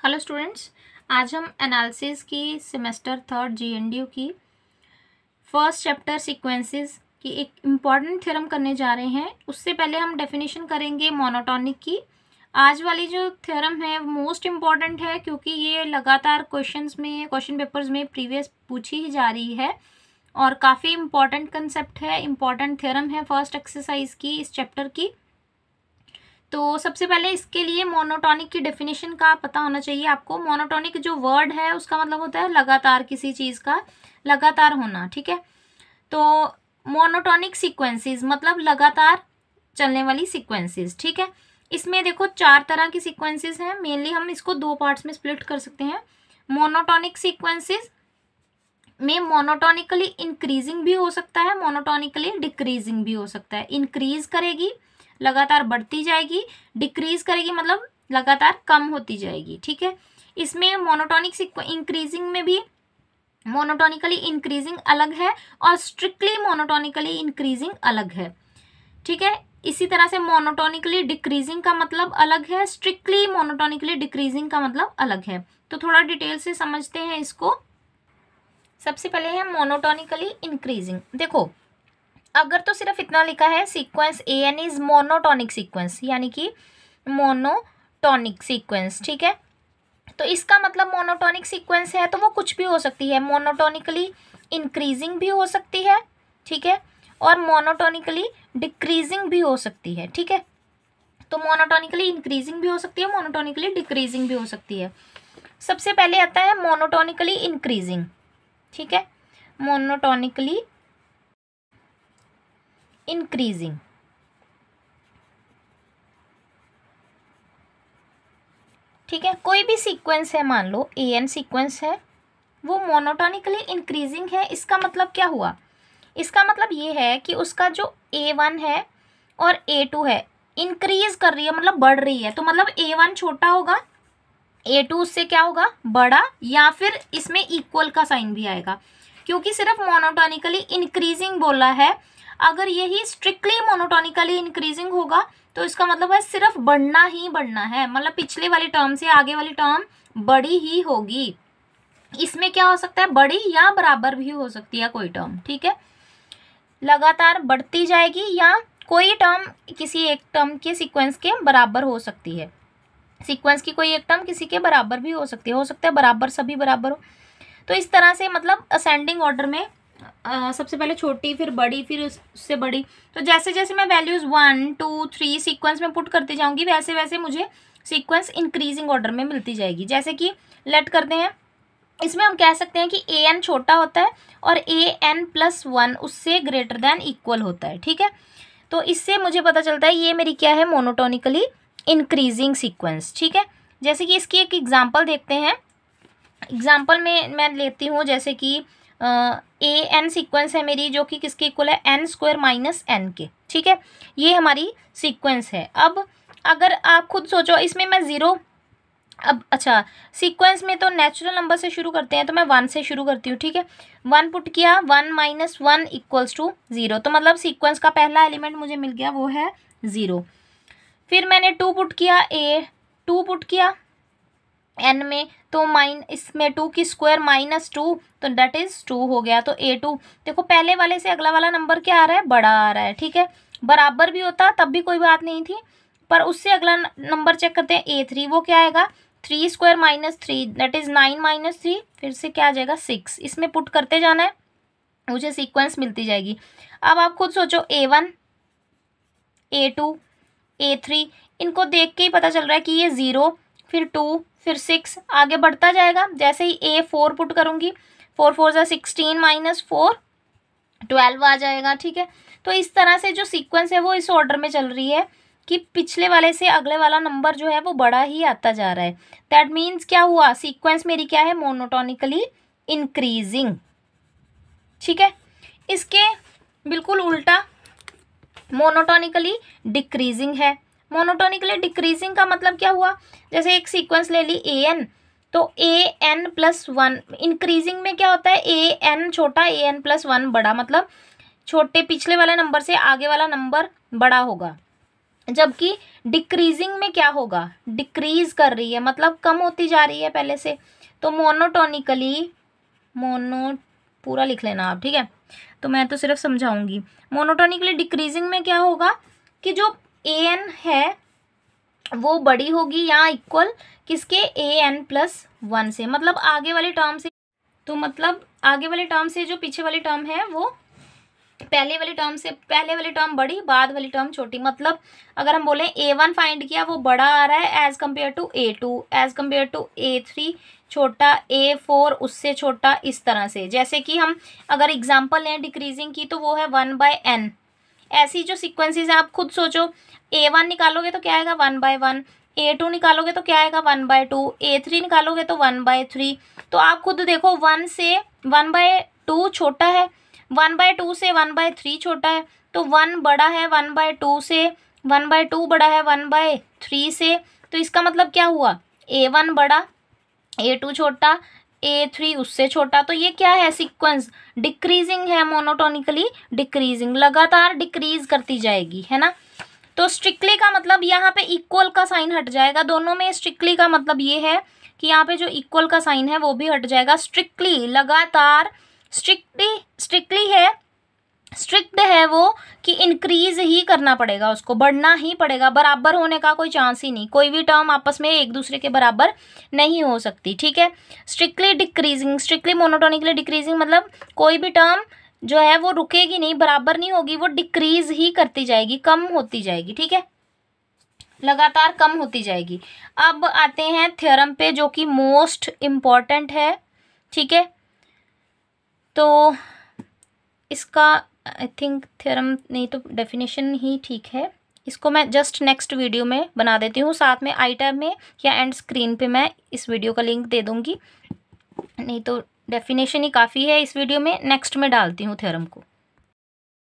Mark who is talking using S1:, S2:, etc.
S1: Hello students, आज हम analysis की सेमेस्टर थर्ड जीएनडीयू की फर्स्ट चैप्टर सीक्वेंसेस की एक इम्पॉर्टेंट थ्योरम करने जा रहे हैं। उससे पहले हम डेफिनेशन करेंगे मोनोटोनिक की। आज वाली जो थ्योरम है मोस्ट इम्पॉर्टेंट है क्योंकि ये लगातार क्वेश्चन पेपर्स में प्रीवियस पूछी ही जा रही है और काफ़ी इम्पॉर्टेंट कंसेप्ट है, इम्पॉर्टेंट थ्योरम है फर्स्ट एक्सरसाइज की, इस चैप्टर की। तो सबसे पहले इसके लिए मोनोटोनिक की डेफिनेशन का पता होना चाहिए आपको। मोनोटोनिक जो वर्ड है उसका मतलब होता है लगातार, किसी चीज़ का लगातार होना, ठीक है। तो मोनोटोनिक सीक्वेंसेस मतलब लगातार चलने वाली सीक्वेंसेस, ठीक है। इसमें देखो 4 तरह की सीक्वेंसेस हैं। मेनली हम इसको 2 पार्ट्स में स्प्लिट कर सकते हैं। मोनोटोनिक सीक्वेंसेस में मोनोटोनिकली इंक्रीजिंग भी हो सकता है, मोनोटोनिकली डिक्रीजिंग भी हो सकता है। इंक्रीज करेगी, लगातार बढ़ती जाएगी, डिक्रीज करेगी मतलब लगातार कम होती जाएगी, ठीक है। इसमें मोनोटोनिक इंक्रीजिंग में भी मोनोटोनिकली इंक्रीजिंग अलग है और स्ट्रिक्टली मोनोटोनिकली इंक्रीजिंग अलग है, ठीक है। इसी तरह से मोनोटोनिकली डिक्रीजिंग का मतलब अलग है, स्ट्रिक्टली मोनोटोनिकली डिक्रीजिंग का मतलब अलग है। तो थोड़ा डिटेल से समझते हैं इसको। सबसे पहले है मोनोटोनिकली इंक्रीजिंग। देखो, अगर तो सिर्फ इतना लिखा है sequence a n is monotonic sequence, यानी कि मोनोटोनिक सीक्वेंस, ठीक है। तो इसका मतलब मोनोटोनिक सीक्वेंस है तो वो कुछ भी हो सकती है, मोनोटोनिकली इंक्रीजिंग भी हो सकती है, ठीक है, और मोनोटोनिकली डिक्रीजिंग भी हो सकती है, ठीक है। तो मोनोटोनिकली इंक्रीजिंग भी हो सकती है, मोनोटोनिकली डिक्रीजिंग भी हो सकती है। सबसे पहले आता है मोनोटोनिकली इंक्रीजिंग, ठीक है। मोनोटोनिकली इंक्रीजिंग, ठीक है। कोई भी सीक्वेंस है, मान लो ए एन सीक्वेंस है, वो मोनोटोनिकली इंक्रीजिंग है। इसका मतलब क्या हुआ? इसका मतलब ये है कि उसका जो A1 है और A2 है इंक्रीज कर रही है, मतलब बढ़ रही है। तो मतलब A1 छोटा होगा, A2 उससे क्या होगा, बड़ा, या फिर इसमें इक्वल का साइन भी आएगा क्योंकि सिर्फ मोनोटोनिकली इंक्रीजिंग बोला है। अगर यही स्ट्रिक्टली मोनोटोनिकली इंक्रीजिंग होगा तो इसका मतलब है सिर्फ बढ़ना ही बढ़ना है, मतलब पिछले वाली टर्म से आगे वाली टर्म बड़ी ही होगी। इसमें क्या हो सकता है, बड़ी या बराबर भी हो सकती है कोई टर्म, ठीक है। लगातार बढ़ती जाएगी या कोई टर्म किसी एक टर्म के सीक्वेंस के बराबर हो सकती है। सीक्वेंस की कोई एक टर्म किसी के बराबर भी हो सकता है बराबर, सभी बराबर हो। तो इस तरह से मतलब असेंडिंग ऑर्डर में सबसे पहले छोटी, फिर बड़ी, फिर उससे बड़ी। तो जैसे जैसे मैं वैल्यूज 1 2 3 सीक्वेंस में पुट करती जाऊंगी वैसे वैसे मुझे सीक्वेंस इंक्रीजिंग ऑर्डर में मिलती जाएगी। जैसे कि लेट करते हैं, इसमें हम कह सकते हैं कि ए एन छोटा होता है और AN+1 उससे ग्रेटर देन इक्वल होता है, ठीक है। तो इससे मुझे पता चलता है ये मेरी क्या है, मोनोटोनिकली इंक्रीजिंग सीक्वेंस, ठीक है। जैसे कि इसकी एक एग्जांपल देखते हैं। एग्जांपल में मैं लेती हूँ, जैसे कि AN सीक्वेंस है मेरी जो कि किसके इक्वल है, n² - n के, ठीक है। ये हमारी सीक्वेंस है। अब अगर आप खुद सोचो, इसमें मैं 0, अब अच्छा सीक्वेंस में तो नेचुरल नंबर से शुरू करते हैं तो मैं 1 से शुरू करती हूँ, ठीक है। 1 पुट किया, 1 - 1 = 0, तो मतलब सीक्वेंस का पहला एलिमेंट मुझे मिल गया, वो है 0। फिर मैंने 2 पुट किया, 2 पुट किया n में, तो इसमें 2 की स्क्वायर -2 तो डेट इज 2 हो गया। तो A2, देखो पहले वाले से अगला वाला नंबर क्या आ रहा है, बड़ा आ रहा है, ठीक है। बराबर भी होता तब भी कोई बात नहीं थी, पर उससे अगला नंबर चेक करते हैं, A3, वो क्या आएगा, 3² - 3 दैट इज 9 - 3, फिर से क्या आ जाएगा, 6। इसमें पुट करते जाना है, मुझे सीक्वेंस मिलती जाएगी। अब आप खुद सोचो, A1 A2 A3, इनको देख के ही पता चल रहा है कि ये 0, फिर 2, फिर 6 आगे बढ़ता जाएगा। जैसे ही A4 पुट करूंगी, 4 4 = 16 - 4 12 आ जाएगा, ठीक है। तो इस तरह से जो सीक्वेंस है वो इस ऑर्डर में चल रही है कि पिछले वाले से अगले वाला नंबर जो है वो बड़ा ही आता जा रहा है। दैट मीन्स क्या हुआ, सीक्वेंस मेरी क्या है, मोनोटोनिकली इंक्रीजिंग, ठीक है। इसके बिल्कुल उल्टा मोनोटोनिकली डिक्रीजिंग है। मोनोटोनिकली डिक्रीजिंग का मतलब क्या हुआ, जैसे एक सीक्वेंस ले ली AN, तो AN+1 इंक्रीजिंग में क्या होता है, AN छोटा AN+1 बड़ा, मतलब छोटे पिछले वाले नंबर से आगे वाला नंबर बड़ा होगा। जबकि डिक्रीजिंग में क्या होगा, डिक्रीज कर रही है, मतलब कम होती जा रही है पहले से। तो मोनोटोनिकली, पूरा लिख लेना आप, ठीक है, तो मैं तो सिर्फ समझाऊंगी। मोनोटोनिकली डिक्रीजिंग में क्या होगा कि जो an है वो बड़ी होगी या इक्वल किसके, an+1 से, मतलब आगे वाली टर्म से। तो मतलब आगे वाली टर्म से जो पीछे वाली टर्म है वो पहले वाली टर्म से, पहले वाली टर्म बड़ी, बाद वाली टर्म छोटी। मतलब अगर हम बोले a1 फाइंड किया, वो बड़ा आ रहा है as compared to a2, as compared to a3 छोटा, a4 उससे छोटा, इस तरह से। जैसे कि हम अगर एग्जांपल लें डिक्रीजिंग की, तो वो है 1/n। ऐसी जो सीक्वेंसेस है आप खुद सोचो, a1 निकालोगे तो क्या आएगा 1/1, a2 निकालोगे तो क्या आएगा 1/2, a3 निकालोगे तो 1/3। तो आप खुद देखो 1 से 1/2 छोटा है, 1/2 से 1/3 छोटा है, तो 1 बड़ा है 1/2 से, 1/2 बड़ा है 1/3 से। तो इसका मतलब क्या हुआ, a1 बड़ा, a2 छोटा, a3 उससे छोटा। तो ये क्या है, सीक्वेंस डिक्रीजिंग है, मोनोटोनिकली डिक्रीजिंग, लगातार डिक्रीज करती जाएगी, है ना। तो स्ट्रिक्टली का मतलब यहाँ पे इक्वल का साइन हट जाएगा दोनों में। स्ट्रिक्टली का मतलब ये है कि यहाँ पे जो इक्वल का साइन है वो भी हट जाएगा। स्ट्रिक्टली लगातार, स्ट्रिक्टली है, स्ट्रिक्ट है वो कि इंक्रीज ही करना पड़ेगा उसको, बढ़ना ही पड़ेगा, बराबर होने का कोई चांस ही नहीं। कोई भी टर्म आपस में एक दूसरे के बराबर नहीं हो सकती, ठीक है। Strictly decreasing, strictly monotonically decreasing मतलब कोई भी टर्म जो है वो रुकेगी नहीं, बराबर नहीं होगी, वो डिक्रीज ही करती जाएगी, कम होती जाएगी, ठीक है, लगातार कम होती जाएगी। अब आते हैं थ्योरम पे, जो कि मोस्ट इम्पॉर्टेंट है, ठीक है। तो इसका आई थिंक थ्योरम नहीं तो डेफिनेशन ही ठीक है। इसको मैं जस्ट नेक्स्ट वीडियो में बना देती हूँ, साथ में आई टैब में या एंड स्क्रीन पे मैं इस वीडियो का लिंक दे दूँगी, नहीं तो डेफिनेशन ही काफ़ी है इस वीडियो में, नेक्स्ट में डालती हूँ थ्योरम को।